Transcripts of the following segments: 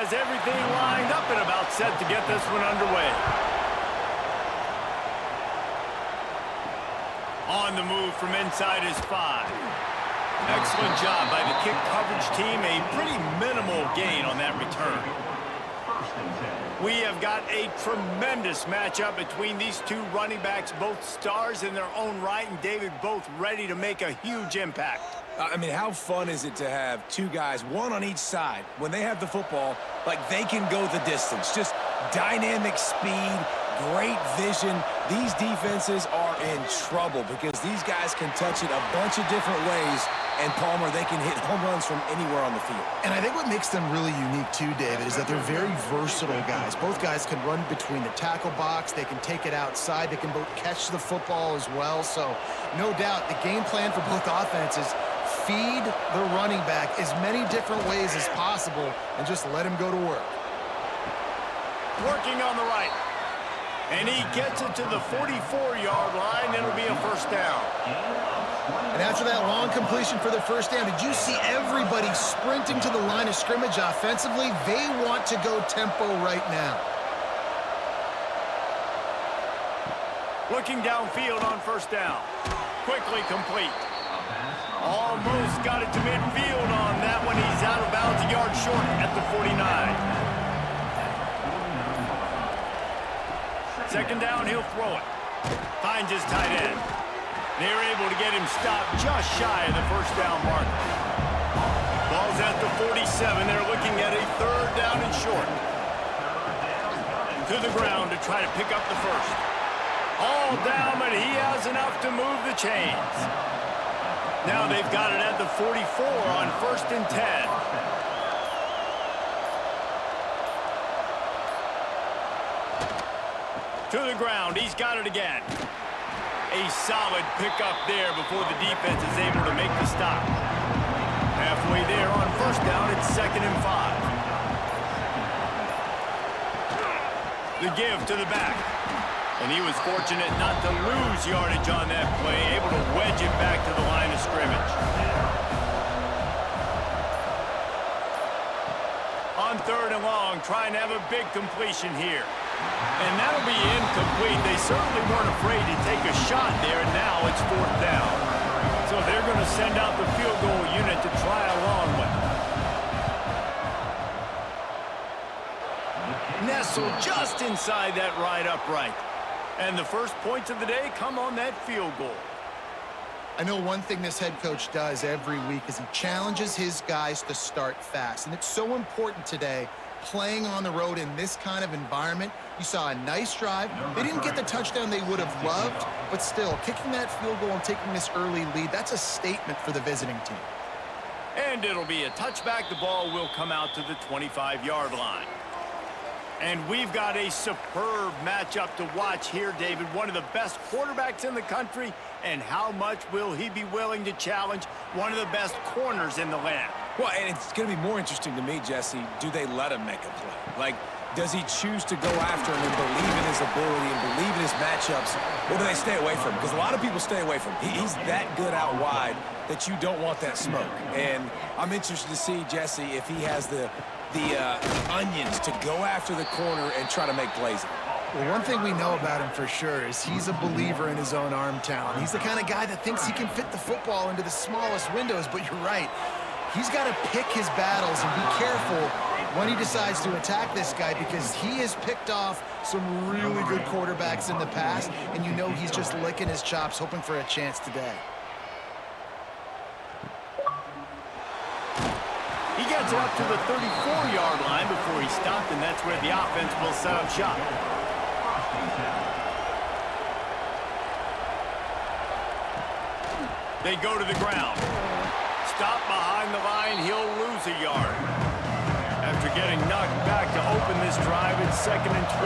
has everything lined up and about set to get this one underway. On the move from inside his 5. Excellent job by the kick coverage team. A pretty minimal gain on that return. We have got a tremendous matchup between these two running backs, both stars in their own right, and David, both ready to make a huge impact. I mean, how fun is it to have two guys, one on each side, when they have the football, like they can go the distance. Just dynamic speed, great vision. These defenses are in trouble because these guys can touch it a bunch of different ways, and Palmer, they can hit home runs from anywhere on the field. And I think what makes them really unique too, David, is that they're very versatile guys. Both guys can run between the tackle box. They can take it outside. They can both catch the football as well. So no doubt the game plan for both offenses, feed the running back as many different ways as possible and just let him go to work. Working on the right. And he gets it to the 44-yard line. It'll be a first down. And after that long completion for the first down, did you see everybody sprinting to the line of scrimmage offensively? They want to go tempo right now. Looking downfield on first down. Quickly complete. Almost got it to midfield on that one. He's out of bounds, a yard short at the 49. Second down, he'll throw it. Finds his tight end. They're able to get him stopped just shy of the first down marker. Ball's at the 47. They're looking at a third down and short. To the ground to try to pick up the first. All down, but he has enough to move the chains. Now they've got it at the 44 on first and 10. To the ground, he's got it again. A solid pickup there before the defense is able to make the stop. Halfway there on first down, it's 2nd and 5. The give to the back. And he was fortunate not to lose yardage on that play, able to wedge it back to the line of scrimmage. On 3rd and long, trying to have a big completion here. And that'll be incomplete. They certainly weren't afraid to take a shot there, and now it's 4th down. So they're going to send out the field goal unit to try along with it. Nestled just inside that right upright. And the first points of the day come on that field goal. I know one thing this head coach does every week is he challenges his guys to start fast. And it's so important today, playing on the road in this kind of environment. You saw a nice drive. They didn't get the touchdown they would have loved, but still, kicking that field goal and taking this early lead, that's a statement for the visiting team. And it'll be a touchback. The ball will come out to the 25-yard line. And we've got a superb matchup to watch here, David. One of the best quarterbacks in the country. And how much will he be willing to challenge one of the best corners in the land? Well, and it's going to be more interesting to me, Jesse, do they let him make a play? Like, does he choose to go after him and believe in his ability and believe in his matchups, or do they stay away from him? Because a lot of people stay away from him. He's that good out wide that you don't want that smoke. And I'm interested to see, Jesse, if he has the onions to go after the corner and try to make plays. Well, one thing we know about him for sure is he's a believer in his own arm talent. He's the kind of guy that thinks he can fit the football into the smallest windows, but you're right. He's got to pick his battles and be careful when he decides to attack this guy because he has picked off some really good quarterbacks in the past, and you know he's just licking his chops, hoping for a chance today. He gets up to the 34-yard line before he stopped, and that's where the offense will set up shop. They go to the ground. Stop behind the line, he'll lose a yard. After getting knocked back to open this drive, it's 2nd and 12.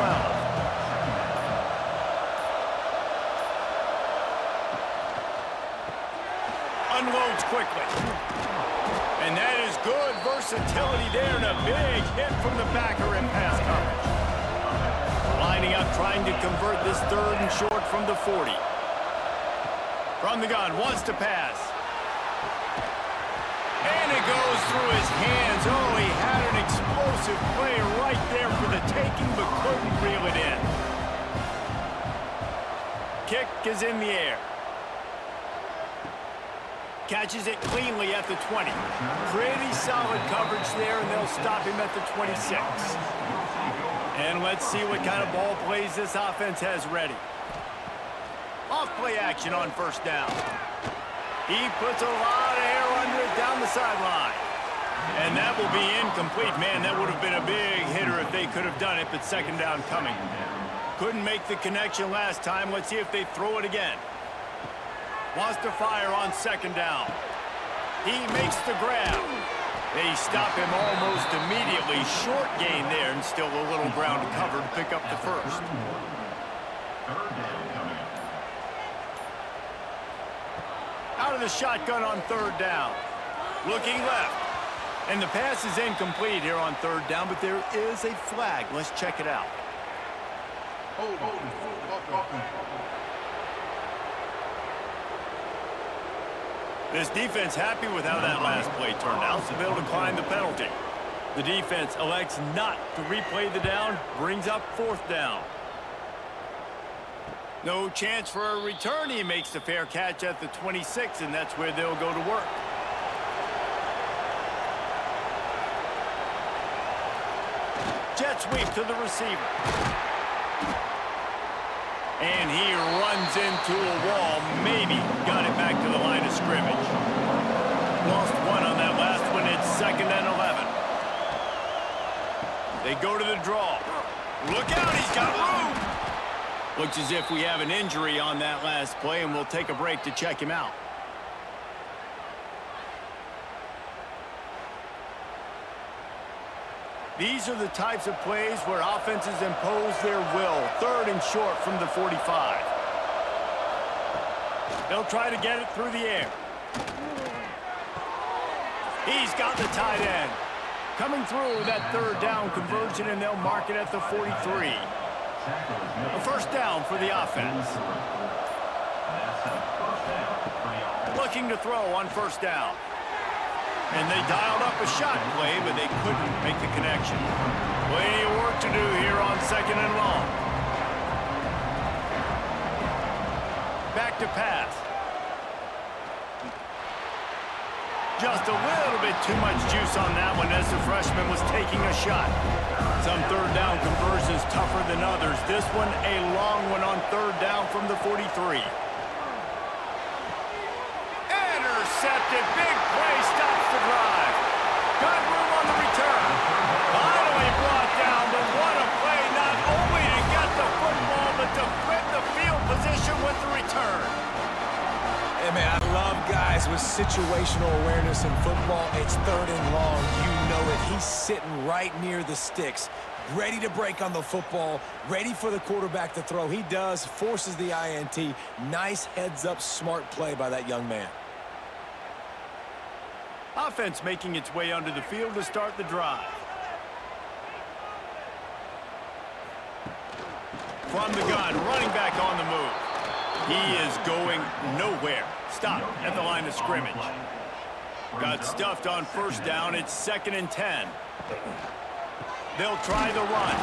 Unloads quickly. And that is good versatility there, and a big hit from the backer in pass coverage. Lining up, trying to convert this 3rd and short from the 40. From the gun, wants to pass. And it goes through his hands. Oh, he had an explosive explosive play right there for the taking, but couldn't reel it in. Kick is in the air. Catches it cleanly at the 20. Pretty solid coverage there, and they'll stop him at the 26. And let's see what kind of ball plays this offense has ready. Off-play action on first down. He puts a lot of air under it down the sideline. And that will be incomplete. Man, that would have been a big hitter if they could have done it, but second down coming. Couldn't make the connection last time. Let's see if they throw it again. Wants to fire on second down. He makes the grab. They stop him almost immediately. Short gain there, and still a little ground to cover to pick up the first. Out of the shotgun on third down. Looking left. And the pass is incomplete here on third down, but there is a flag. Let's check it out. This defense happy with how that last play turned out, so they'll decline the penalty. The defense elects not to replay the down, brings up fourth down. No chance for a return. He makes the fair catch at the 26, and that's where they'll go to work. Jet sweep to the receiver. And he runs into a wall. Maybe got it back to the line of scrimmage. Lost one on that last one. It's 2nd and 11. They go to the draw. Look out, he's got room. Looks as if we have an injury on that last play, and we'll take a break to check him out. These are the types of plays where offenses impose their will. 3rd and short from the 45. They'll try to get it through the air. He's got the tight end. Coming through that third down conversion, and they'll mark it at the 43. A first down for the offense. Looking to throw on first down. And they dialed up a shot play, but they couldn't make the connection. Plenty of work to do here on 2nd and long. Back to pass. Just a little bit too much juice on that one as the freshman was taking a shot. Some third down conversions tougher than others. This one a long one on third down from the 43. Intercepted. Big play stops the drive. Got room on the return. Finally brought down, but what a play. Not only to get the football, but to flip the field position with the return. Hey, man, I love guys with situational awareness in football. It's 3rd and long. You know it. He's sitting right near the sticks, ready to break on the football, ready for the quarterback to throw. He does, forces the INT. Nice heads-up, smart play by that young man. Offense making its way onto the field to start the drive. From the gun, running back on the move. He is going nowhere. Stop at the line of scrimmage. Got stuffed on first down. It's 2nd and 10. They'll try the run.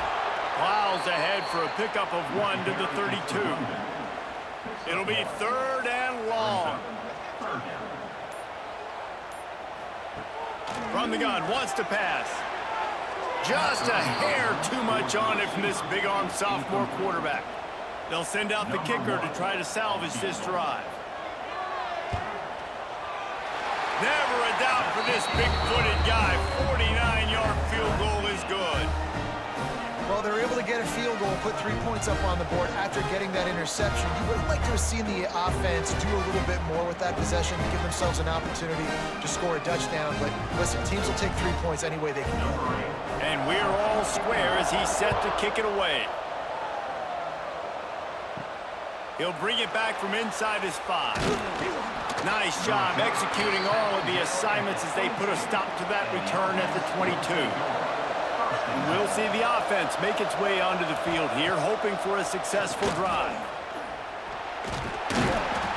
Plows ahead for a pickup of 1 to the 32. It'll be 3rd and long. From the gun, wants to pass. Just a hair too much on it from this big-armed sophomore quarterback. They'll send out the kicker to try to salvage this drive. Never a doubt for this big-footed guy. 49-yard field goal is good. Well, they're able to get a field goal, put 3 points up on the board after getting that interception. You would have liked to have seen the offense do a little bit more with that possession, give themselves an opportunity to score a touchdown. But listen, teams will take 3 points any way they can. And we're all square as he's set to kick it away. He'll bring it back from inside his 5. Nice job executing all of the assignments as they put a stop to that return at the 22. And we'll see the offense make its way onto the field here, hoping for a successful drive.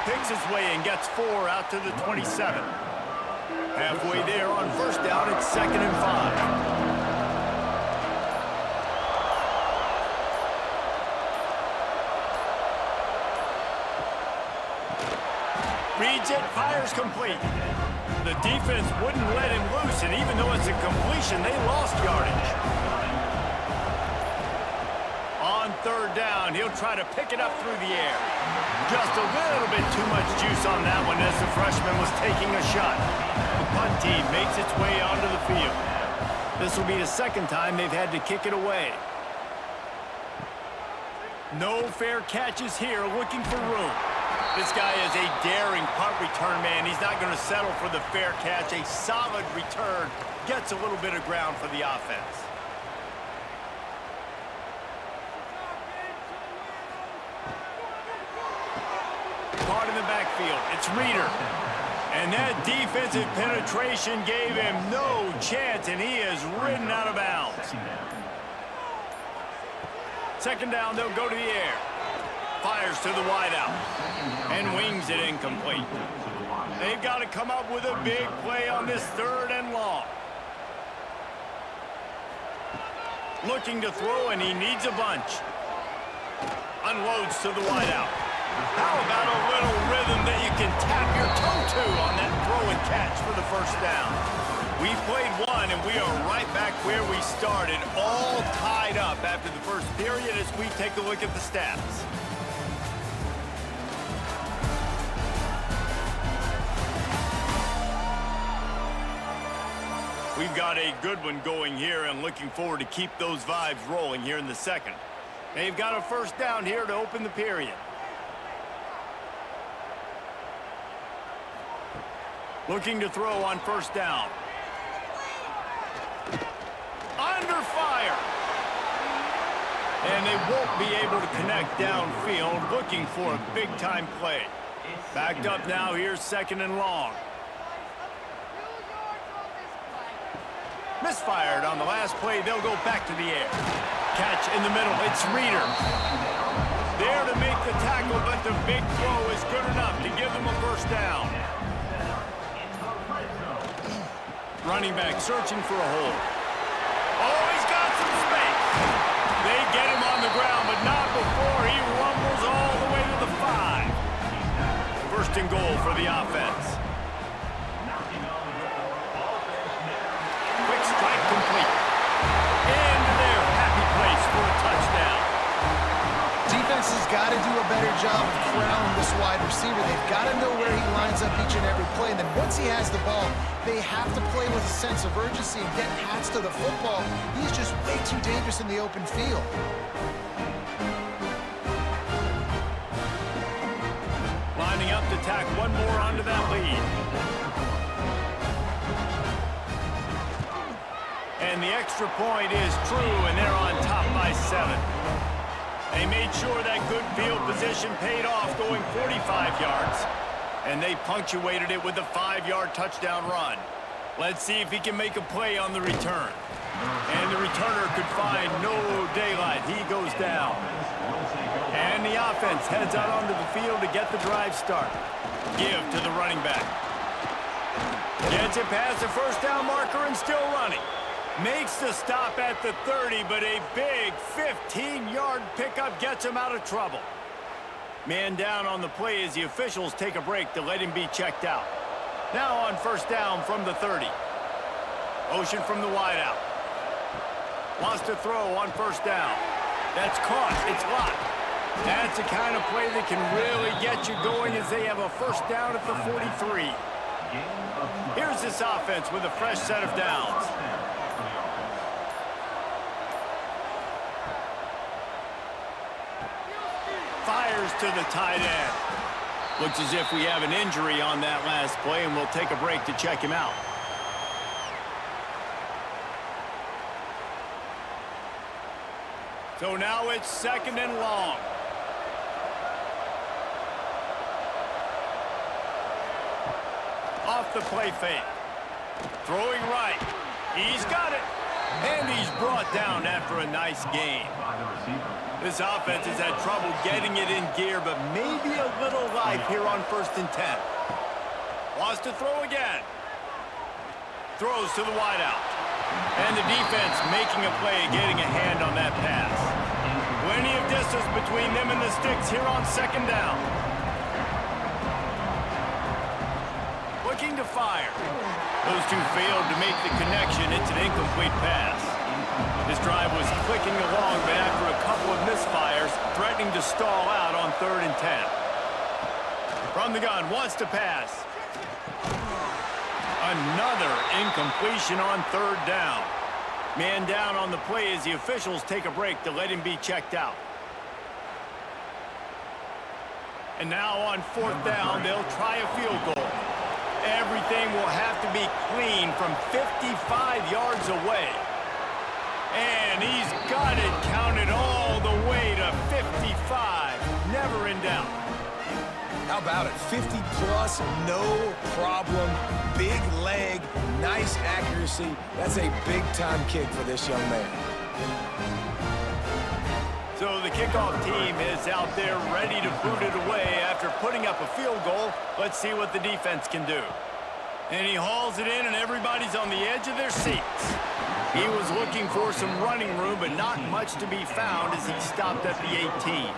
Picks his way and gets 4 out to the 27. Halfway there on first down, it's 2nd and 5. reads it, fires complete. The defense wouldn't let him loose, and even though it's a completion, they lost yardage. On third down, he'll try to pick it up through the air. Just a little bit too much juice on that one as the freshman was taking a shot. The punt team makes its way onto the field. This will be the second time they've had to kick it away. No fair catches here, looking for room. This guy is a daring punt return man. He's not going to settle for the fair catch. A solid return gets a little bit of ground for the offense. Caught in the backfield. It's Reeder. And that defensive penetration gave him no chance, and he is ridden out of bounds. Second down, they'll go to the air. Fires to the wideout and wings it incomplete. They've got to come up with a big play on this third and long. Looking to throw, and he needs a bunch. Unloads to the wideout. How about a little rhythm that you can tap your toe to on that throw and catch for the first down? We played one, and we are right back where we started, all tied up after the first period as we take a look at the stats. We've got a good one going here and looking forward to keep those vibes rolling here in the second. They've got a first down here to open the period. Looking to throw on first down. Under fire. And they won't be able to connect downfield, looking for a big-time play. Backed up now, here's second and long. Misfired on the last play, they'll go back to the air. Catch in the middle, it's Reeder. There to make the tackle, but the big throw is good enough to give them a first down. Running back searching for a hole. Oh, he's got some space. They get him on the ground, but not before he rumbles all the way to the 5. First and goal for the offense. Quick strike complete. Into their happy place for a touchdown. Defense has got to do a better job of corralling this wide receiver. They've got to know where he lines up each and every play. And then once he has the ball, they have to play with a sense of urgency and get hats to the football. He's just way too dangerous in the open field. Lining up to tack one more onto that lead. And the extra point is true, and they're on top by 7. They made sure that good field position paid off, going 45 yards. And they punctuated it with a 5-yard touchdown run. Let's see if he can make a play on the return. And the returner could find no daylight. He goes down. And the offense heads out onto the field to get the drive started. Give to the running back. Gets it past the first down marker and still running. Makes the stop at the 30, but a big 15-yard pickup gets him out of trouble. Man down on the play as the officials take a break to let him be checked out. Now on first down from the 30. Motion from the wideout. Wants to throw on first down. That's caught. It's locked. That's the kind of play that can really get you going as they have a first down at the 43. Here's this offense with a fresh set of downs. Fires to the tight end. Looks as if we have an injury on that last play, and we'll take a break to check him out. So now it's second and long. Off the play fake. Throwing right. He's got it. And he's brought down after a nice gain. This offense has had trouble getting it in gear, but maybe a little life here on first and 10. Wants to throw again. Throws to the wideout. And the defense making a play, getting a hand on that pass. Plenty of distance between them and the sticks here on second down. looking to fire. Those two failed to make the connection. It's an incomplete pass. This drive was clicking along, but after a couple of misfires, threatening to stall out on 3rd and 10. From the gun, wants to pass. Another incompletion on 3rd down. Man down on the play as the officials take a break to let him be checked out. And now on 4th down, they'll try a field goal. Everything will have to be clean from 55 yards away. And he's got it counted all the way to 55. Never in doubt. How about it? 50 plus, no problem. Big leg, nice accuracy. That's a big-time kick for this young man. So the kickoff team is out there ready to boot it away after putting up a field goal. Let's see what the defense can do. And he hauls it in, and everybody's on the edge of their seats. He was looking for some running room, but not much to be found as he stopped at the 18.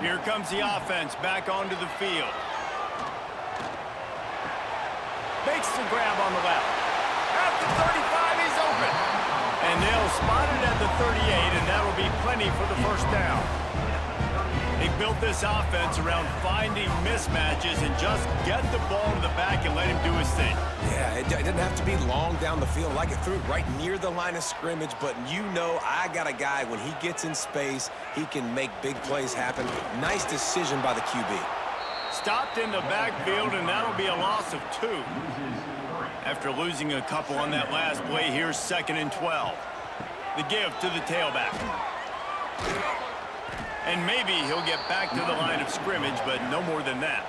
Here comes the offense back onto the field. Makes the grab on the left. At the 35, he's open. And they'll spot it at the 38, and that'll be plenty for the 1st down. They built this offense around finding mismatches and just get the ball to the back and let him do his thing. Yeah, it didn't have to be long down the field. Like it threw it right near the line of scrimmage, but you know I got a guy, when he gets in space, he can make big plays happen. Nice decision by the QB. Stopped in the backfield, and that'll be a loss of 2. After losing a couple on that last play, here's 2nd and 12. The give to the tailback. And maybe he'll get back to the line of scrimmage, but no more than that.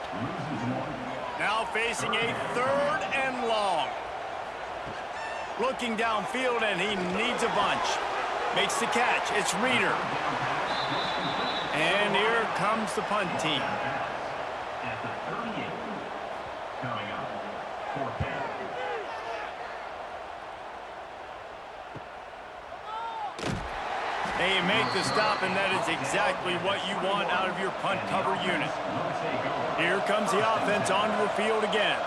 Now facing a 3rd and long. Looking downfield, and he needs a bunch. Makes the catch. It's Reeder. And here comes the punt team. They make the stop, and that is exactly what you want out of your punt cover unit. Here comes the offense onto the field again.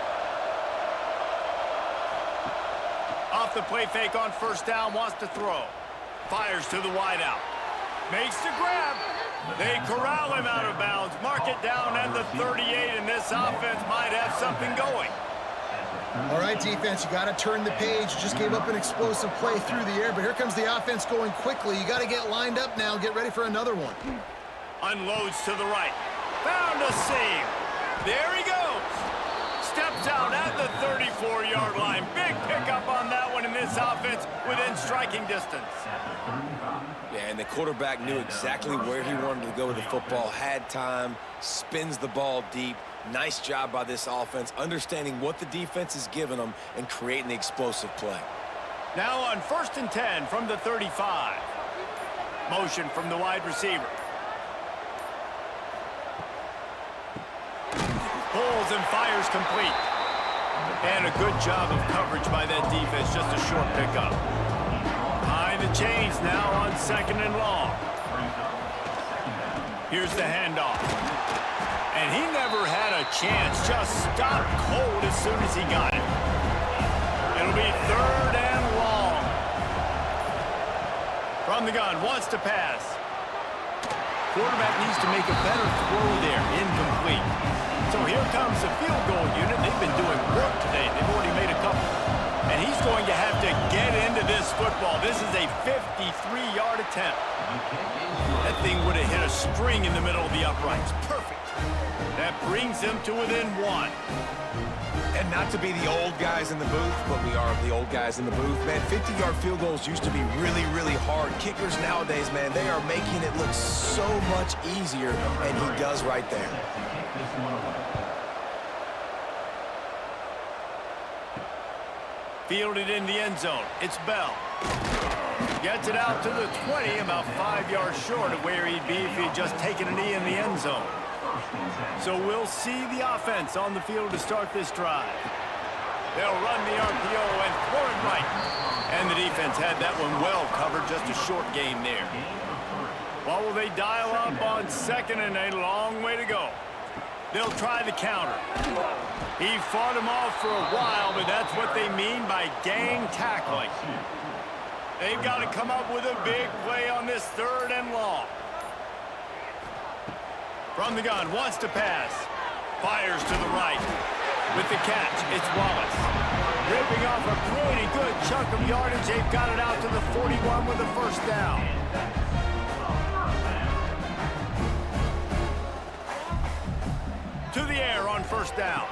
Off the play fake on 1st down, wants to throw. Fires to the wideout. Makes the grab. They corral him out of bounds. Mark it down at the 38, and this offense might have something going. All right, defense, you got to turn the page. You just gave up an explosive play through the air, but here comes the offense going quickly. You got to get lined up now. Get ready for another one. Unloads to the right. Found a seam. There he goes. Steps out at the 34-yard line. Big pickup on that one in this offense within striking distance. Yeah, and the quarterback knew exactly where he wanted to go with the football, had time, spins the ball deep. Nice job by this offense, understanding what the defense is giving them and creating the explosive play. Now on 1st and 10 from the 35. Motion from the wide receiver. Pulls and fires complete. And a good job of coverage by that defense, just a short pickup. Behind the chains now on 2nd and long. Here's the handoff. And he never had a chance, just stopped cold as soon as he got it. It'll be 3rd and long. From the gun, wants to pass. Quarterback needs to make a better throw there, incomplete. So here comes the field goal unit. They've been doing work today. They've already made a couple. And he's going to have to get into this football. This is a 53-yard attempt. That thing would have hit a string in the middle of the uprights. Perfect. That brings them to within 1. And not to be the old guys in the booth, but we are the old guys in the booth. Man, 50-yard field goals used to be really, really hard. Kickers nowadays, man, they are making it look so much easier, and he does right there. Fielded in the end zone. It's Bell. Gets it out to the 20, about 5 yards short of where he'd be if he'd just taken a knee in the end zone. So we'll see the offense on the field to start this drive. They'll run the RPO and throw it right. And the defense had that one well covered, just a short gain there. What will they dial up on 2nd and a long way to go? They'll try the counter. He fought him off for a while, but that's what they mean by gang tackling. They've got to come up with a big play on this 3rd and long. From the gun, wants to pass. Fires to the right. With the catch, it's Wallace. Ripping off a pretty good chunk of yardage. They've got it out to the 41 with a 1st down. To the air on 1st down.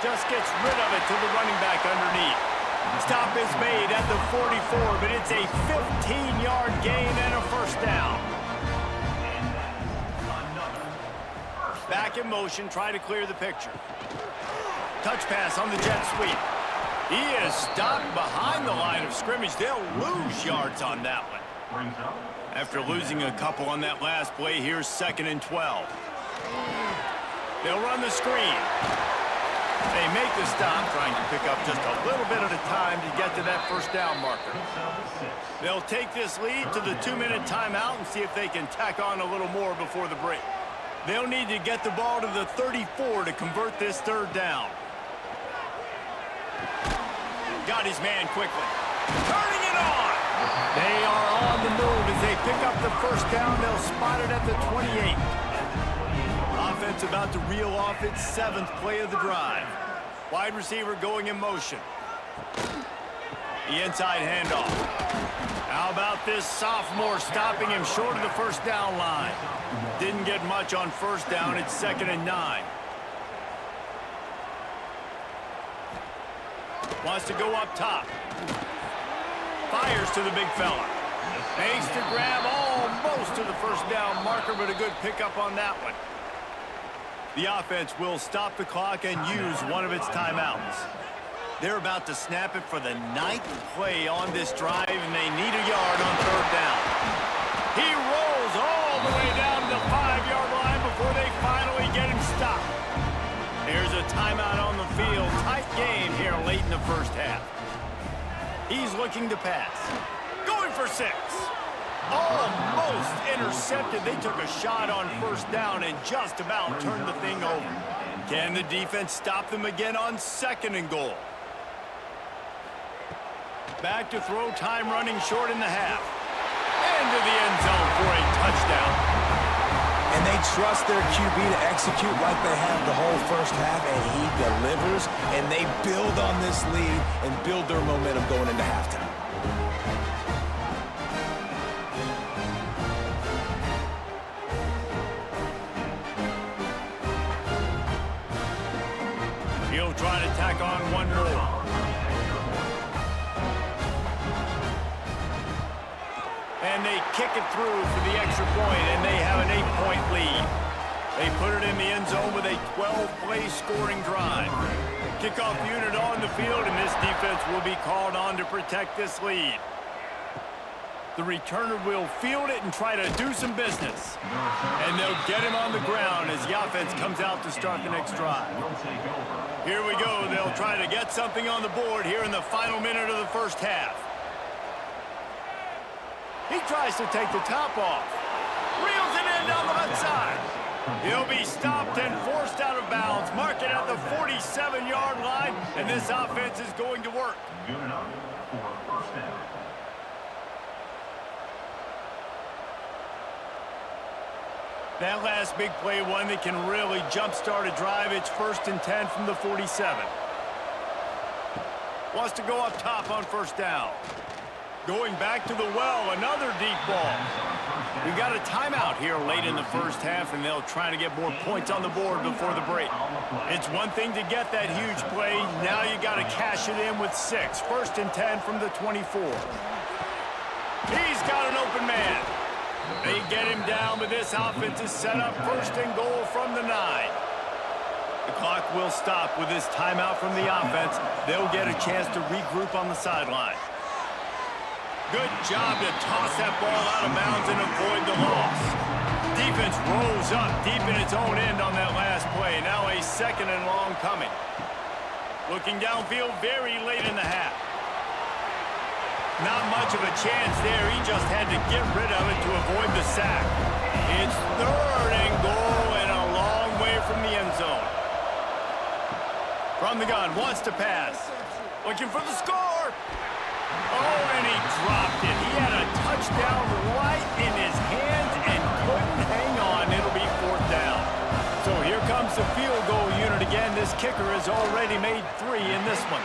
Just gets rid of it to the running back underneath. Stop is made at the 44, but it's a 15-yard gain and a 1st down. Back in motion, try to clear the picture. Touch pass on the jet sweep. He is stopped behind the line of scrimmage. They'll lose yards on that one. After losing a couple on that last play, here's 2nd and 12. They'll run the screen. They make the stop, trying to pick up just a little bit at a time to get to that 1st down marker. They'll take this lead to the 2-minute timeout and see if they can tack on a little more before the break. They'll need to get the ball to the 34 to convert this 3rd down. Got his man quickly. Turning it on! They are on the move as they pick up the 1st down. They'll spot it at the 28. Offense about to reel off its 7th play of the drive. Wide receiver going in motion. The inside handoff. How about this sophomore stopping him short of the 1st down line? Didn't get much on 1st down. It's 2nd and 9. Wants to go up top. Fires to the big fella. Makes to grab almost to the 1st down marker, but a good pickup on that one. The offense will stop the clock and use one of its timeouts. They're about to snap it for the 9th play on this drive, and they need a yard on 3rd down. He rolls all the way down to the 5-yard line before they finally get him stopped. There's a timeout on the field. Tight game here late in the 1st half. He's looking to pass. Going for 6. Almost intercepted. They took a shot on 1st down and just about turned the thing over. Can the defense stop them again on 2nd and goal? Back to throw, time running short in the half. Into the end zone for a touchdown. And they trust their QB to execute like they have the whole 1st half, and he delivers, and they build on this lead and build their momentum going into halftime. He'll try to tack on one more. And they kick it through for the extra point, and they have an 8-point lead. They put it in the end zone with a 12-play scoring drive. Kickoff unit on the field, and this defense will be called on to protect this lead. The returner will field it and try to do some business. And they'll get him on the ground as the offense comes out to start the next drive. Here we go. They'll try to get something on the board here in the final minute of the 1st half. He tries to take the top off. Reels it in down the left side. He'll be stopped and forced out of bounds. Mark it at the 47-yard line, and this offense is going to work. That last big play, one that can really jumpstart a drive. It's 1st and 10 from the 47. Wants to go up top on 1st down. Going back to the well, another deep ball. We've got a timeout here late in the 1st half, and they'll try to get more points on the board before the break. It's one thing to get that huge play. Now you got to cash it in with 6. 1st and 10 from the 24. He's got an open man. They get him down, but this offense is set up 1st and goal from the 9. The clock will stop with this timeout from the offense. They'll get a chance to regroup on the sideline. Good job to toss that ball out of bounds and avoid the loss. Defense rolls up deep in its own end on that last play. Now a 2nd and long coming. Looking downfield very late in the half. Not much of a chance there. He just had to get rid of it to avoid the sack. It's 3rd and goal and a long way from the end zone. From the gun, wants to pass. Looking for the score. Oh, and he dropped it. He had a touchdown right in his hands and couldn't hang on. It'll be 4th down. So here comes the field goal unit again. This kicker has already made 3 in this one.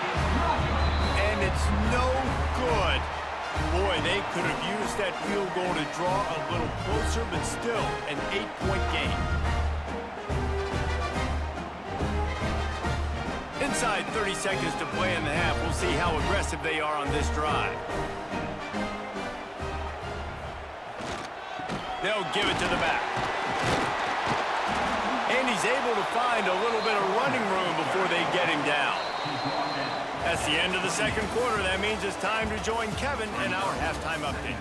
And it's no good. Boy, they could have used that field goal to draw a little closer, but still an 8-point game. Inside 30 seconds to play in the half. We'll see how aggressive they are on this drive. They'll give it to the back. And he's able to find a little bit of running room before they get him down. That's the end of the second quarter. That means it's time to join Kevin in our halftime update.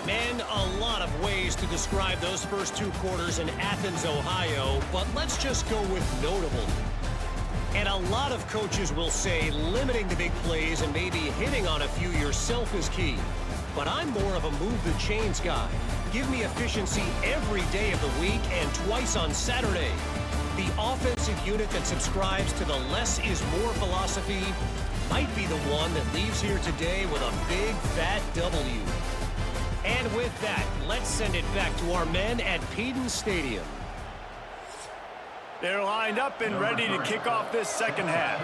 Man, a lot of ways to describe those first 2 quarters in Athens, Ohio, but let's just go with notable. And a lot of coaches will say limiting the big plays and maybe hitting on a few yourself is key. But I'm more of a move the chains guy. Give me efficiency every day of the week and twice on Saturday. The offensive unit that subscribes to the less is more philosophy might be the one that leaves here today with a big fat W. And with that, let's send it back to our men at Peden Stadium. They're lined up and ready to kick off this second half.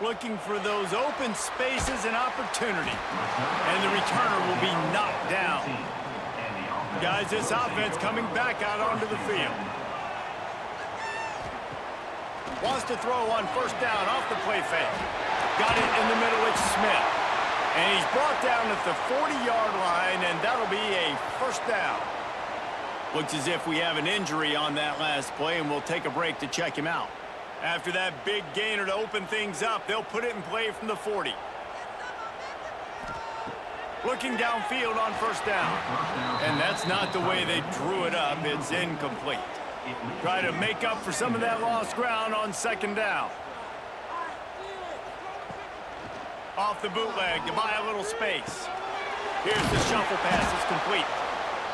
Looking for those open spaces and opportunity. And the returner will be knocked down. Guys, this offense coming back out onto the field. Wants to throw on 1st down off the play fake. Got it in the middle with Smith. And he's brought down at the 40-yard line, and that'll be a 1st down. Looks as if we have an injury on that last play, and we'll take a break to check him out. After that big gainer to open things up, they'll put it in play from the 40. Looking downfield on 1st down. And that's not the way they drew it up. It's incomplete. Try to make up for some of that lost ground on 2nd down. Off the bootleg to buy a little space. Here's the shuffle pass. It's complete.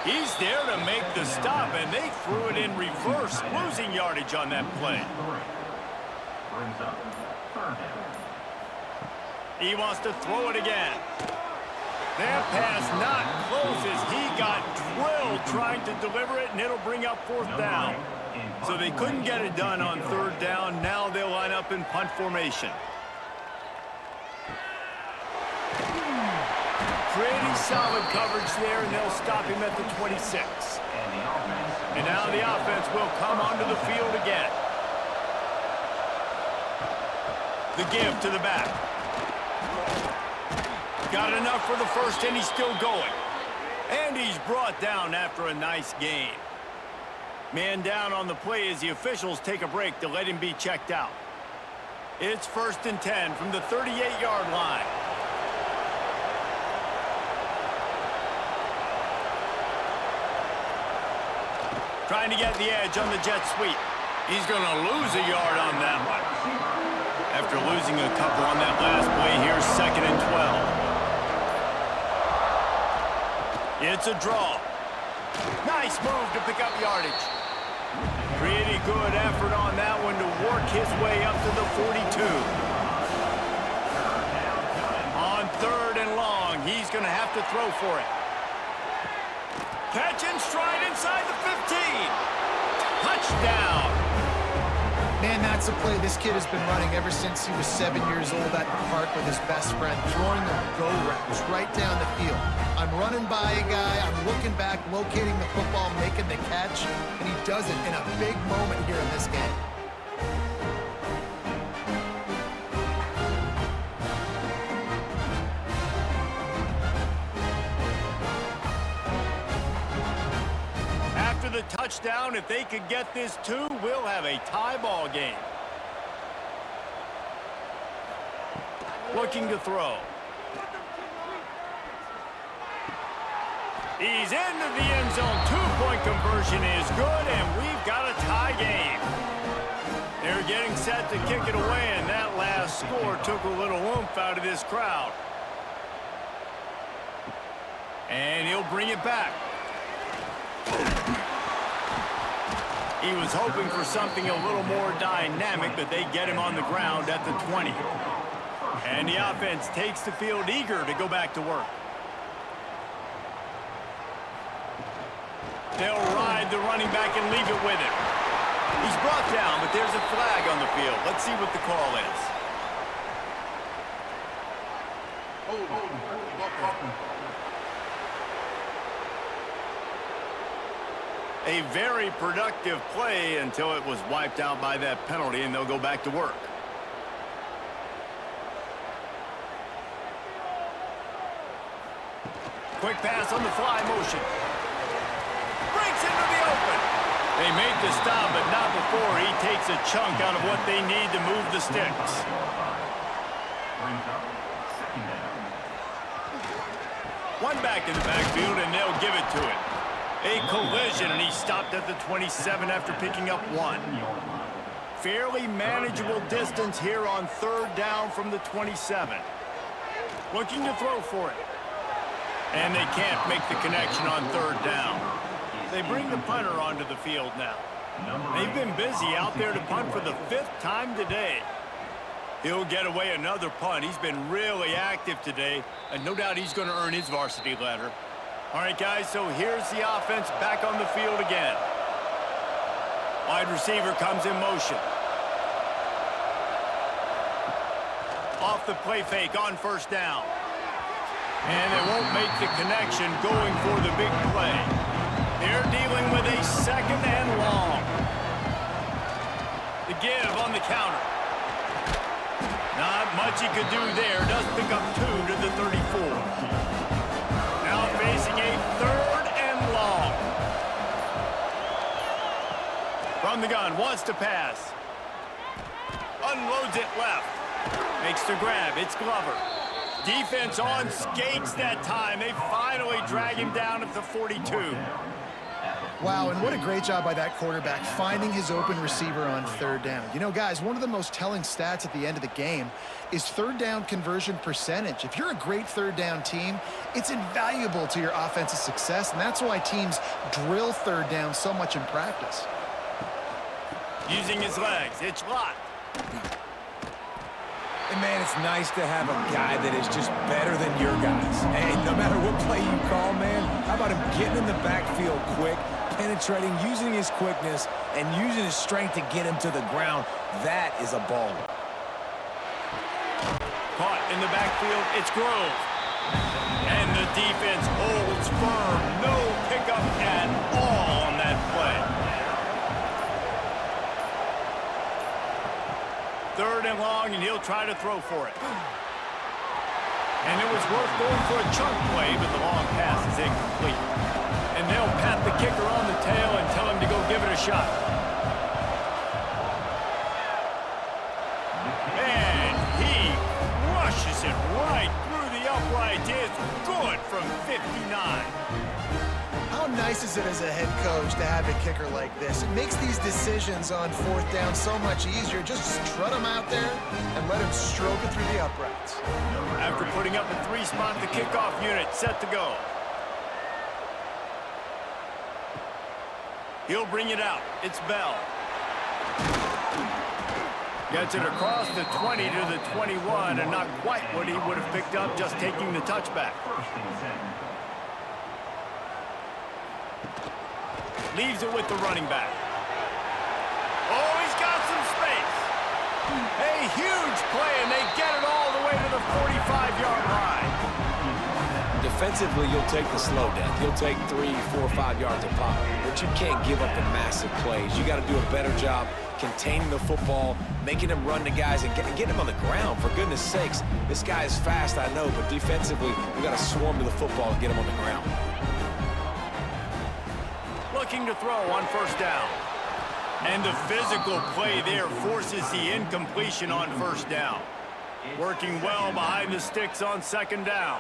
He's there to make the stop, and they threw it in reverse, losing yardage on that play. He wants to throw it again. That pass not close as he got drilled trying to deliver it, and it'll bring up 4th down. So they couldn't get it done on 3rd down. Now they'll line up in punt formation. Pretty solid coverage there, and they'll stop him at the 26. And now the offense will come onto the field again. The give to the back. Got enough for the 1st, and he's still going. And he's brought down after a nice gain. Man down on the play as the officials take a break to let him be checked out. It's 1st and 10 from the 38-yard line. Trying to get the edge on the jet sweep. He's going to lose a yard on that one. After losing a couple on that last play, here's 2nd and 12. It's a draw. Nice move to pick up yardage. Pretty good effort on that one to work his way up to the 42. On 3rd and long, he's going to have to throw for it. Catch and stride inside the 15. Touchdown. Man, that's a play this kid has been running ever since he was 7 years old at the park with his best friend, throwing them go routes right down the field. I'm running by a guy, I'm looking back, locating the football, making the catch, and he does it in a big moment here in this game. The touchdown. If they could get this 2, we'll have a tie ball game. Looking to throw. He's into the end zone. 2-point conversion is good, and we've got a tie game. They're getting set to kick it away, and that last score took a little oomph out of this crowd. And he'll bring it back. He was hoping for something a little more dynamic, but they get him on the ground at the 20. And the offense takes the field eager to go back to work. They'll ride the running back and leave it with him. He's brought down, but there's a flag on the field. Let's see what the call is. A very productive play until it was wiped out by that penalty, and they'll go back to work. Quick pass on the fly motion. Breaks into the open. They make the stop, but not before he takes a chunk out of what they need to move the sticks. One back in the backfield, and they'll give it to him. A collision, and he stopped at the 27 after picking up 1. Fairly manageable distance here on 3rd down from the 27. Looking to throw for it. And they can't make the connection on 3rd down. They bring the punter onto the field now. They've been busy out there to punt for the 5th time today. He'll get away another punt. He's been really active today, and no doubt he's going to earn his varsity letter. All right, guys, so here's the offense back on the field again. Wide receiver comes in motion. Off the play fake on 1st down. And they won't make the connection going for the big play. They're dealing with a 2nd and long. The give on the counter. Not much he could do there. Does pick up 2 to the 34. Now facing a 3rd and long. From the gun, wants to pass. Unloads it left. Makes the grab. It's Glover. Defense on skates that time. They finally drag him down at the 42. Wow, and what a great job by that quarterback finding his open receiver on 3rd down. You know, guys, one of the most telling stats at the end of the game is 3rd down conversion percentage. If you're a great 3rd down team, it's invaluable to your offensive success, and that's why teams drill 3rd down so much in practice. Using his legs, it's locked. And, man, it's nice to have a guy that is just better than your guys. Hey, no matter what play you call, man, how about him getting in the backfield quick, penetrating, using his quickness, and using his strength to get him to the ground? That is a baller. Caught in the backfield, it's Grove. And the defense holds firm. No pickup at all on that play. 3rd and long, and he'll try to throw for it. And it was worth going for a chunk play, but the long pass is incomplete. And they'll pat the kicker on the tail and tell him to go give it a shot. And he rushes it right through the upright. It's good from 59. How nice is it as a head coach to have a kicker like this? It makes these decisions on 4th down so much easier. Just strut him out there and let him stroke it through the uprights. After putting up a 3-spot, the kickoff unit set to go. He'll bring it out. It's Bell. Gets it across the 20 to the 21, and not quite what he would have picked up just taking the touchback. Leaves it with the running back. Oh, he's got some space. A huge play, and they get it all the way to the 45-yard line. Defensively, you'll take the slow down. You'll take 3, 4, 5 yards a pop, but you can't give up the massive plays. You got to do a better job containing the football, making them run to guys, and getting them on the ground. For goodness sakes, this guy is fast, I know, but defensively, we got to swarm to the football and get him on the ground. Looking to throw on 1st down. And the physical play there forces the incompletion on 1st down. Working well behind the sticks on 2nd down.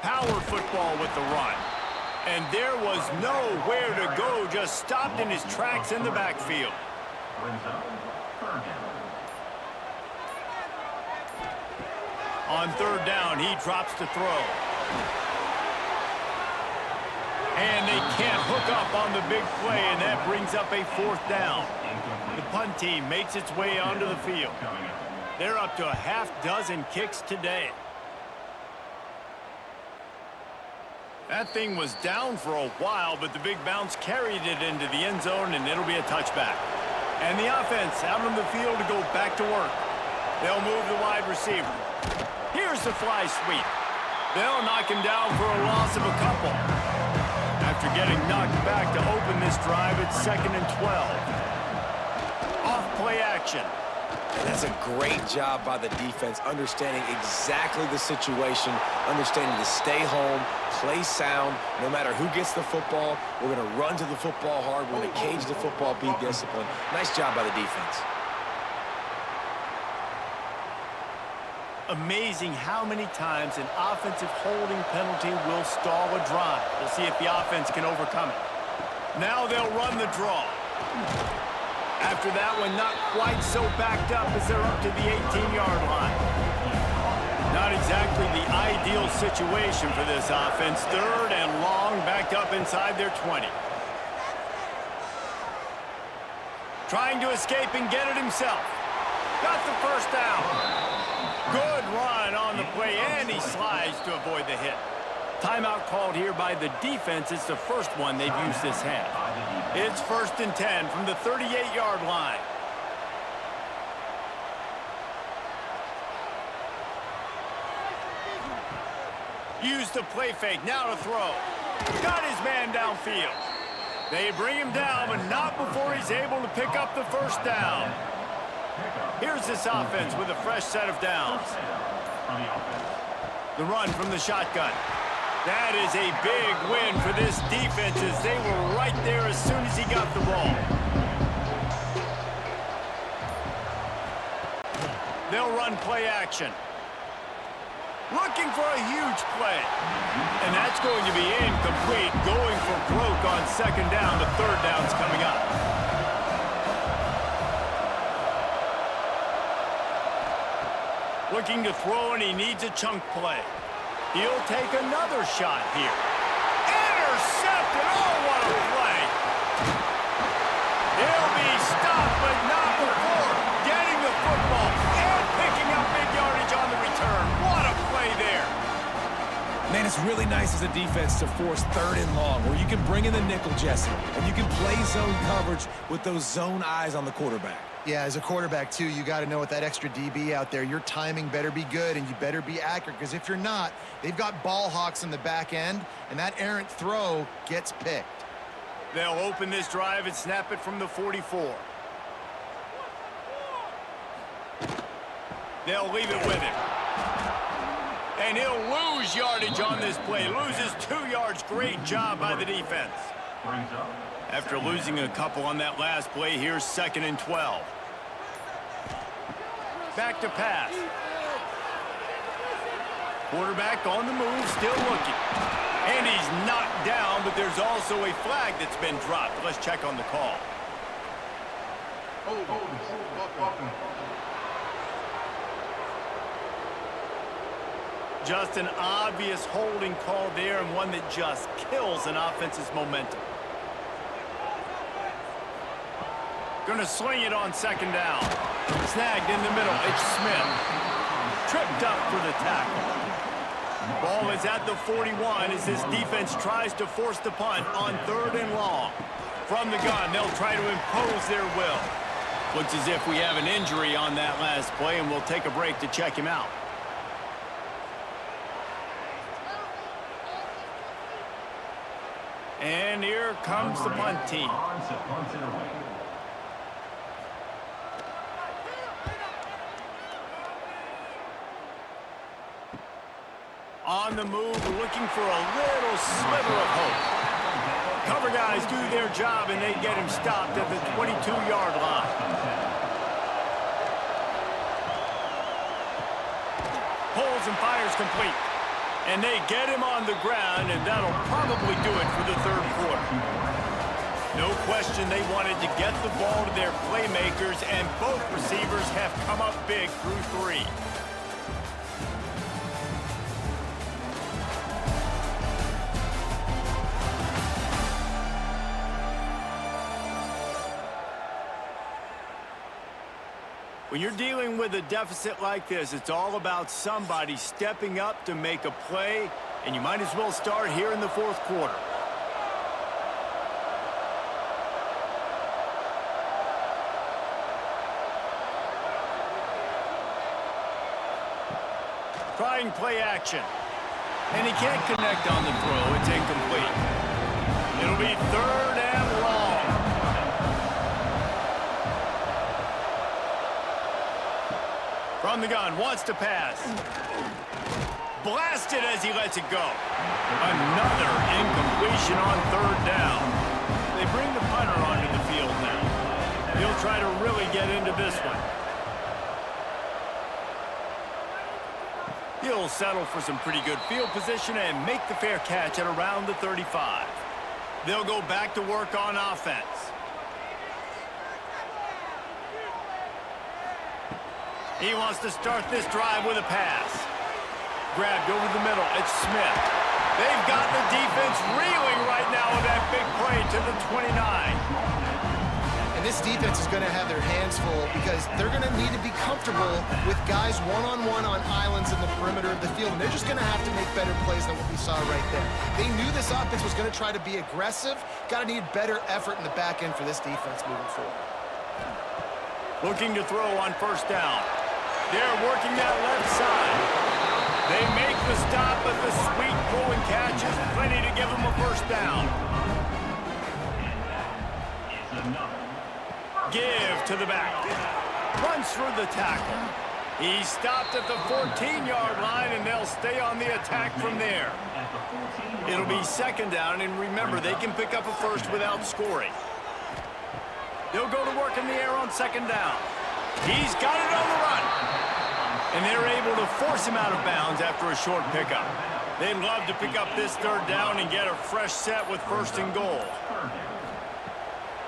Power football with the run. And there was nowhere to go, just stopped in his tracks in the backfield. On 3rd down, he drops to throw. And they can't hook up on the big play, and that brings up a 4th down. The punt team makes its way onto the field. They're up to a half-dozen kicks today. That thing was down for a while, but the big bounce carried it into the end zone, and it'll be a touchback. And the offense out on the field to go back to work. They'll move the wide receiver. Here's the fly sweep. They'll knock him down for a loss of a couple. After getting knocked back to open this drive, it's 2nd and 12. Off play action. That's a great job by the defense, understanding exactly the situation, understanding to stay home, play sound. No matter who gets the football, we're going to run to the football hard. We're going to cage the football, be disciplined. Nice job by the defense. Amazing how many times an offensive holding penalty will stall a drive. We'll see if the offense can overcome it. Now they'll run the draw. After that one, not quite so backed up as they're up to the 18-yard line. Not exactly the ideal situation for this offense. 3rd and long, backed up inside their 20. Trying to escape and get it himself. Got the 1st down. Good run on the play, and he slides to avoid the hit. Timeout called here by the defense. It's the first one they've used this half. It's 1st and 10 from the 38-yard line. Use the play fake, now to throw. Got his man downfield. They bring him down, but not before he's able to pick up the 1st down. Here's this offense with a fresh set of downs. The run from the shotgun. That is a big win for this defense as they were right there as soon as he got the ball. They'll run play action. Looking for a huge play. And that's going to be incomplete. Going for broke on 2nd down. The 3rd down's coming up. Looking to throw, and he needs a chunk play. He'll take another shot here. Intercepted! Oh, what a play! He'll be stopped, but not before getting the football and picking up big yardage on the return. What a play there! Man, it's really nice as a defense to force 3rd and long, where you can bring in the nickel, Jesse, and you can play zone coverage with those zone eyes on the quarterback. Yeah, as a quarterback, too, you got to know with that extra DB out there, your timing better be good and you better be accurate, because if you're not, they've got ball hawks in the back end, and that errant throw gets picked. They'll open this drive and snap it from the 44. They'll leave it with him. And he'll lose yardage on this play. Loses 2 yards. Great job by the defense. After losing a couple on that last play, here's 2nd and 12. Back to pass. Quarterback on the move, still looking. And he's knocked down, but there's also a flag that's been dropped. Let's check on the call. Just an obvious holding call there, and one that just kills an offense's momentum. Gonna sling it on 2nd down. Snagged in the middle. It's Smith. Tripped up for the tackle. Ball is at the 41 as this defense tries to force the punt on 3rd and long. From the gun, they'll try to impose their will. Looks as if we have an injury on that last play, and we'll take a break to check him out. And here comes the punt team. On the move, looking for a little sliver of hope. Cover guys do their job, and they get him stopped at the 22-yard line. Pulls and fires complete. And they get him on the ground, and that'll probably do it for the 3rd quarter. No question they wanted to get the ball to their playmakers, and both receivers have come up big through 3. When you're dealing with a deficit like this, it's all about somebody stepping up to make a play, and you might as well start here in the fourth quarter. Trying play action. And he can't connect on the throw. It's incomplete. It'll be 3rd and long. From the gun, wants to pass. Blasted as he lets it go. Another incompletion on 3rd down. They bring the punter onto the field now. He'll try to really get into this one. He'll settle for some pretty good field position and make the fair catch at around the 35. They'll go back to work on offense. He wants to start this drive with a pass. Grabbed over the middle. It's Smith. They've got the defense reeling right now with that big play to the 29. And this defense is going to have their hands full because they're going to need to be comfortable with guys one-on-one on islands in the perimeter of the field. And they're just going to have to make better plays than what we saw right there. They knew this offense was going to try to be aggressive. Got to need better effort in the back end for this defense moving forward. Looking to throw on 1st down. They're working that left side. They make the stop, but the sweet pull and catch is plenty to give them a 1st down. Give to the back. Runs through the tackle. He stopped at the 14-yard line, and they'll stay on the attack from there. It'll be 2nd down, and remember, they can pick up a 1st without scoring. They'll go to work in the air on 2nd down. He's got it on the run. And they're able to force him out of bounds after a short pickup. They'd love to pick up this 3rd down and get a fresh set with 1st and goal.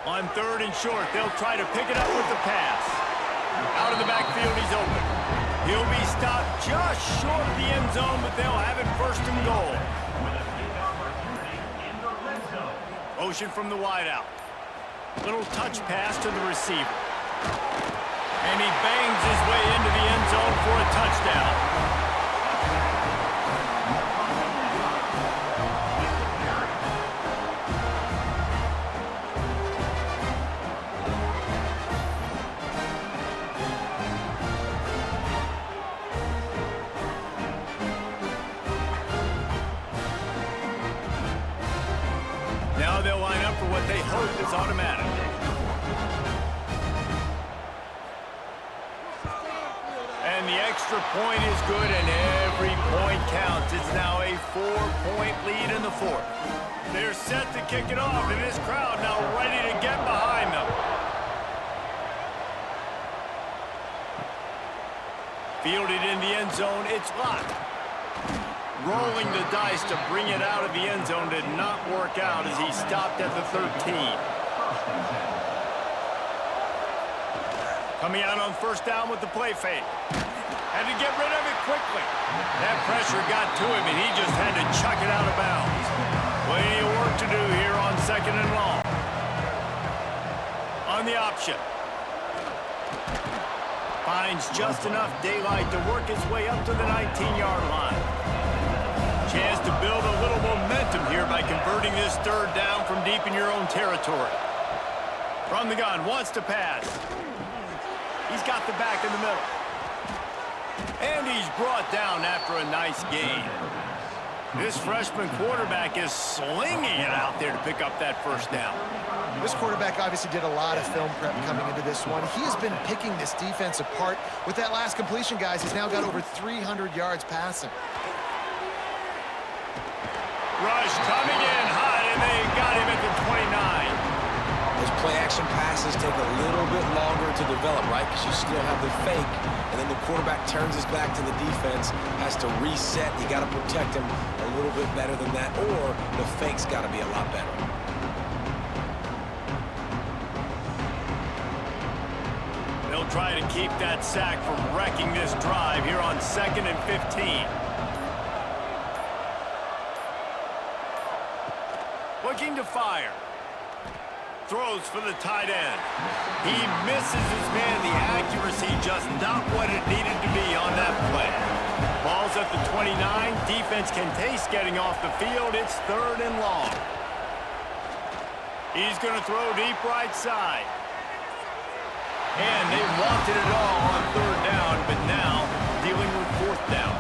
On 3rd and short, they'll try to pick it up with the pass. Out of the backfield, he's open. He'll be stopped just short of the end zone, but they'll have it 1st and goal. Motion from the wideout. Little touch pass to the receiver. And he bangs his way into the end zone for a touchdown. Now they'll line up for what they hope is automatic. And the extra point is good, and every point counts. It's now a 4-point lead in the 4th. They're set to kick it off, and this crowd now ready to get behind them. Fielded in the end zone, it's locked. Rolling the dice to bring it out of the end zone did not work out as he stopped at the 13. Coming out on 1st down with the play fake. Had to get rid of it quickly. That pressure got to him, and he just had to chuck it out of bounds. Plenty of work to do here on 2nd and long. On the option. Finds just enough daylight to work his way up to the 19-yard line. Chance to build a little momentum here by converting this 3rd down from deep in your own territory. From the gun, wants to pass. He's got the back in the middle. And he's brought down after a nice gain. This freshman quarterback is slinging it out there to pick up that 1st down. This quarterback obviously did a lot of film prep coming into this one. He has been picking this defense apart. With that last completion, guys, he's now got over 300 yards passing. Rush coming in hot, and they got him at the 29. Those play-action passes take a little bit longer to develop, right? Because you still have the fake, and then the quarterback turns his back to the defense, has to reset. You got to protect him a little bit better than that, or the fake's got to be a lot better. They'll try to keep that sack from wrecking this drive here on 2nd and 15. Looking to fire. throws for the tight end. He misses his man. The accuracy just not what it needed to be on that play. Ball's at the 29. Defense can taste getting off the field. It's 3rd and long. He's going to throw deep right side. And they wanted it all on 3rd down, but now dealing with 4th down.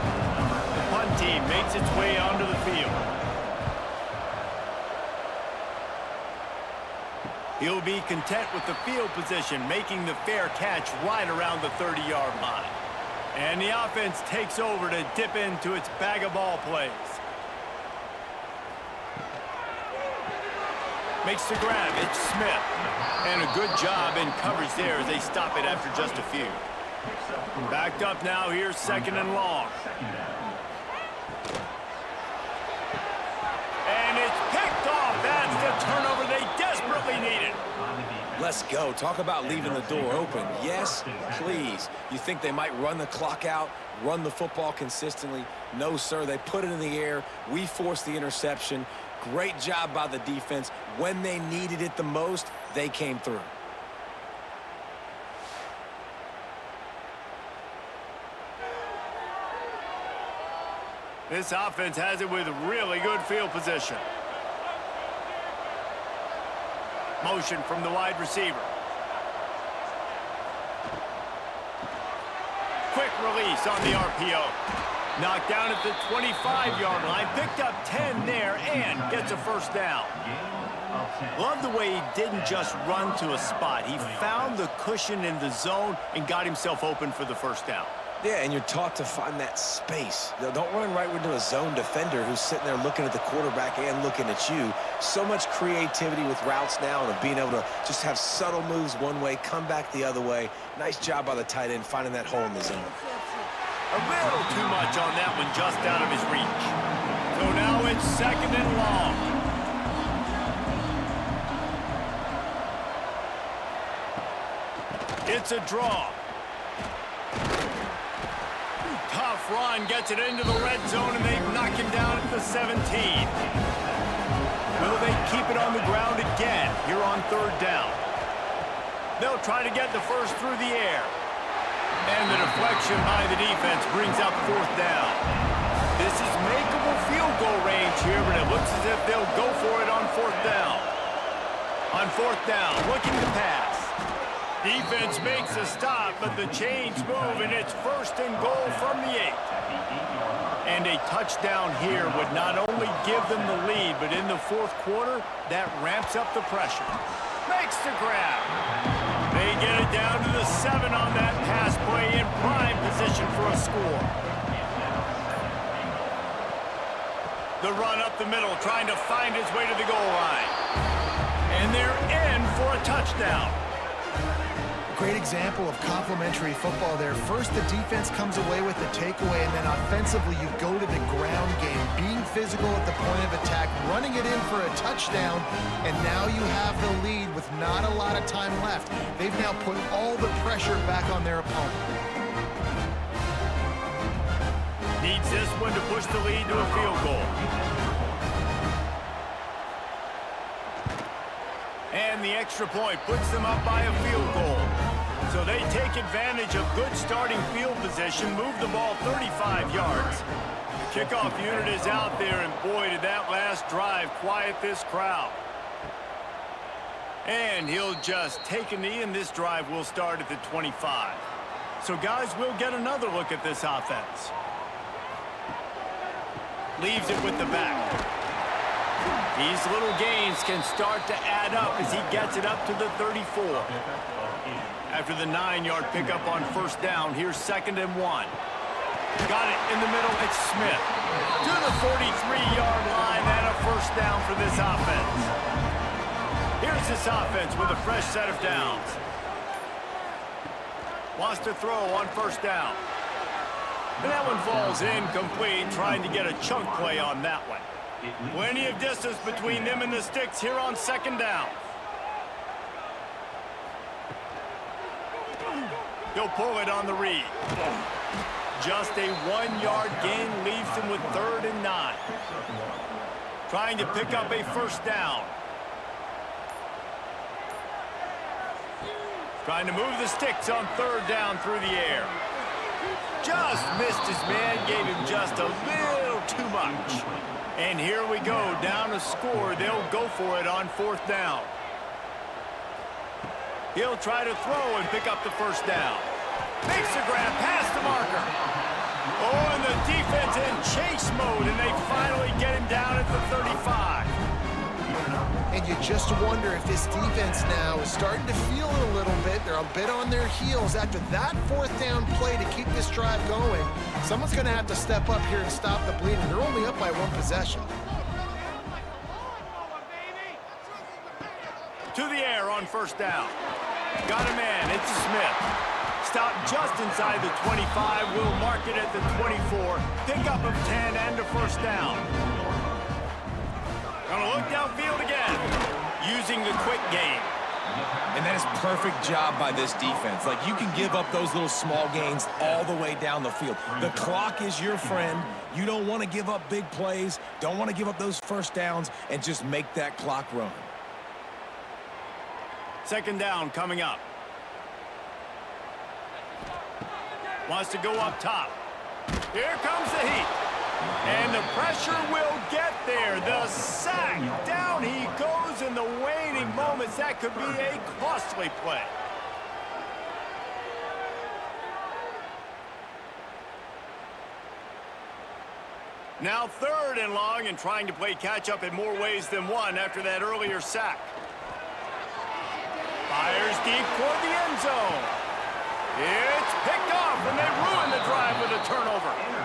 The punt team makes its way onto the field. He'll be content with the field position, making the fair catch right around the 30-yard line. And the offense takes over to dip into its bag of ball plays. Makes the grab. It's Smith. And a good job in coverage there as they stop it after just a few. Backed up now. Here's 2nd and long. And it's picked off. That's the turnover they desperately needed. Let's go. Talk about leaving the door open. Yes, please. You think they might run the clock out, run the football consistently? No, sir. They put it in the air. We forced the interception. Great job by the defense. When they needed it the most, they came through. This offense has it with really good field position. Motion from the wide receiver. Quick release on the RPO. Knocked down at the 25-yard line. Picked up 10 there and gets a 1st down. Love the way he didn't just run to a spot. He found the cushion in the zone and got himself open for the 1st down. Yeah, and you're taught to find that space. Don't run right into a zone defender who's sitting there looking at the quarterback and looking at you. So much creativity with routes now and being able to just have subtle moves one way, come back the other way. Nice job by the tight end finding that hole in the zone. A little too much on that one, just out of his reach. So now it's 2nd and long. It's a draw. Tough run, gets it into the red zone, and they knock him down at the 17. Will they keep it on the ground again here on 3rd down? They'll try to get the first through the air. And the deflection by the defense brings up 4th down. This is makeable field goal range here, but it looks as if they'll go for it on 4th down. On 4th down, looking to pass. Defense makes a stop, but the chains move, and it's 1st and goal from the 8. And a touchdown here would not only give them the lead, but in the 4th quarter, that ramps up the pressure. Makes the grab. They get it down to the 7 on that pass play in prime position for a score. The run up the middle, trying to find his way to the goal line. And they're in for a touchdown. Great example of complementary football there. First, the defense comes away with the takeaway, and then offensively, you go to the ground game, being physical at the point of attack, running it in for a touchdown, and now you have the lead with not a lot of time left. They've now put all the pressure back on their opponent. Needs this one to push the lead to a field goal. And the extra point puts them up by a field goal. So they take advantage of good starting field position, move the ball 35 yards. The kickoff unit is out there, and boy, did that last drive quiet this crowd. And he'll just take a knee, and this drive will start at the 25. So guys, we'll get another look at this offense. Leaves it with the back. These little gains can start to add up as he gets it up to the 34. After the 9-yard pickup on 1st down, here's 2nd and 1. Got it in the middle, it's Smith. To the 43-yard line and a 1st down for this offense. Here's this offense with a fresh set of downs. Wants to throw on 1st down. And that one falls incomplete, trying to get a chunk play on that one. Plenty of distance between them and the sticks here on 2nd down. He'll pull it on the read. Just a 1-yard gain leaves him with 3rd and 9. Trying to pick up a 1st down. Trying to move the sticks on third down through the air. Just missed his man, gave him just a little too much. And here we go, down a score. They'll go for it on fourth down. He'll try to throw and pick up the first down. Makes the grab past the marker. Oh, and the defense in chase mode, and they finally get him down at the 35. And you just wonder if this defense now is starting to feel it a little bit. They're a bit on their heels after that fourth down play to keep this drive going. Someone's going to have to step up here and stop the bleeding. They're only up by one possession. To the air on first down. Got a man. It's Smith. Stopped just inside the 25. Will mark it at the 24. Pick up of 10 and a first down. Gonna look downfield again. Using the quick game. And that is perfect job by this defense. Like, you can give up those little small gains all the way down the field. The clock is your friend. You don't want to give up big plays. Don't want to give up those first downs and just make that clock run. Second down coming up. Wants to go up top. Here comes the heat. And the pressure will get there. The sack. Down he goes in the waning moments. That could be a costly play. Now third and long, and trying to play catch-up in more ways than one after that earlier sack. Fires deep toward the end zone. It's picked off, and they ruin the drive with a turnover.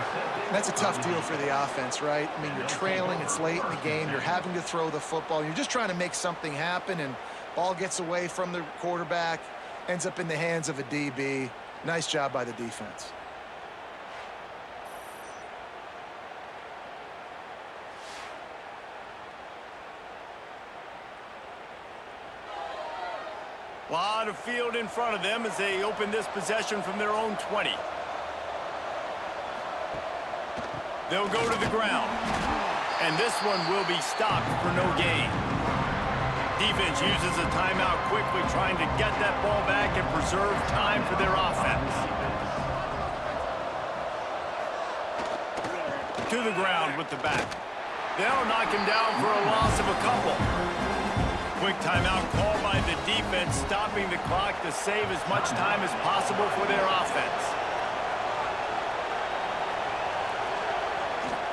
That's a tough deal for the offense, right? I mean, you're trailing, it's late in the game, you're having to throw the football, you're just trying to make something happen, and ball gets away from the quarterback, ends up in the hands of a DB. Nice job by the defense. A lot of field in front of them as they open this possession from their own 20. They'll go to the ground. And this one will be stopped for no gain. Defense uses a timeout quickly, trying to get that ball back and preserve time for their offense. To the ground with the back. They'll knock him down for a loss of a couple. Quick timeout called by the defense, stopping the clock to save as much time as possible for their offense.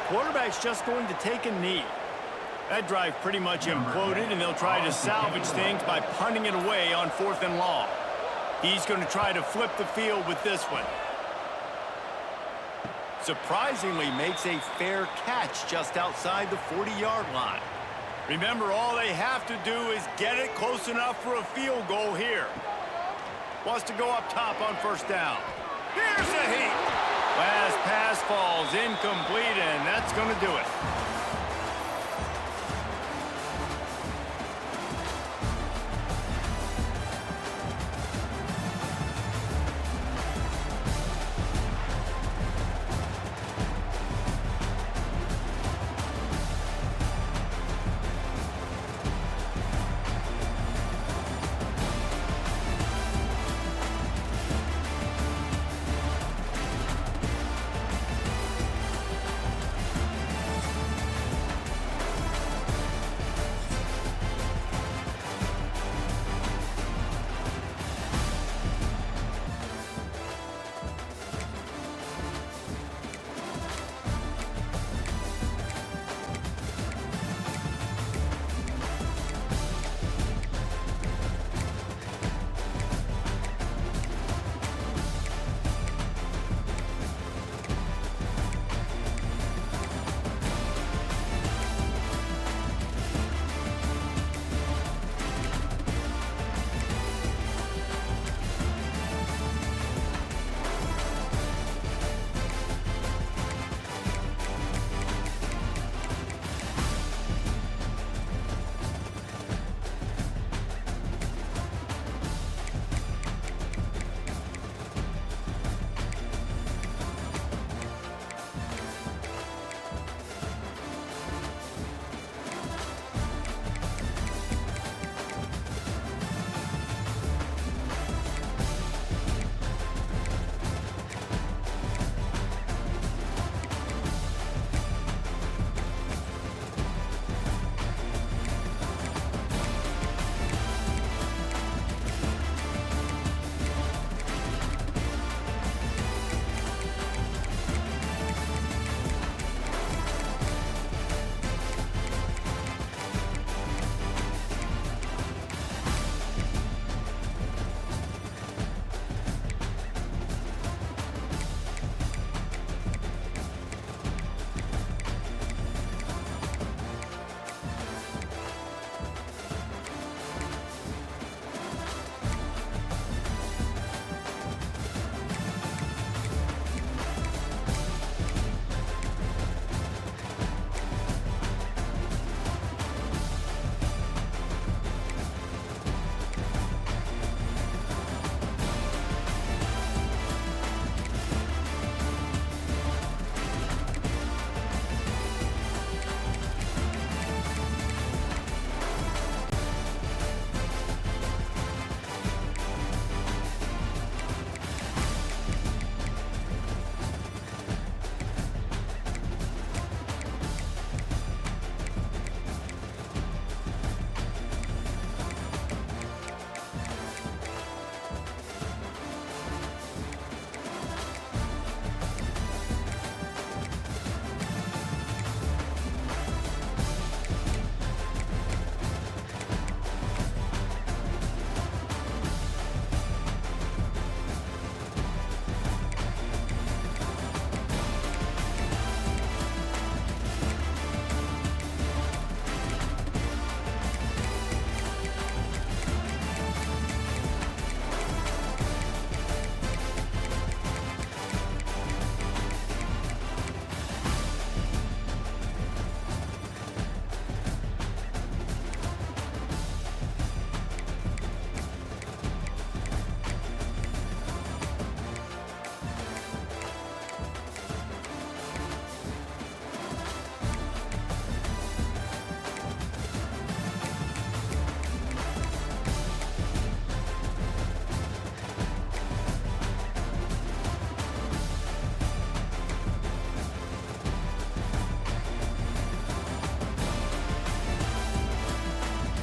Quarterback's just going to take a knee. That drive pretty much imploded, and they'll try to salvage things by punting it away on fourth and long. He's going to try to flip the field with this one. Surprisingly makes a fair catch just outside the 40-yard line. Remember, all they have to do is get it close enough for a field goal here. Wants to go up top on first down. Here's the heat. Last pass falls incomplete, and that's going to do it.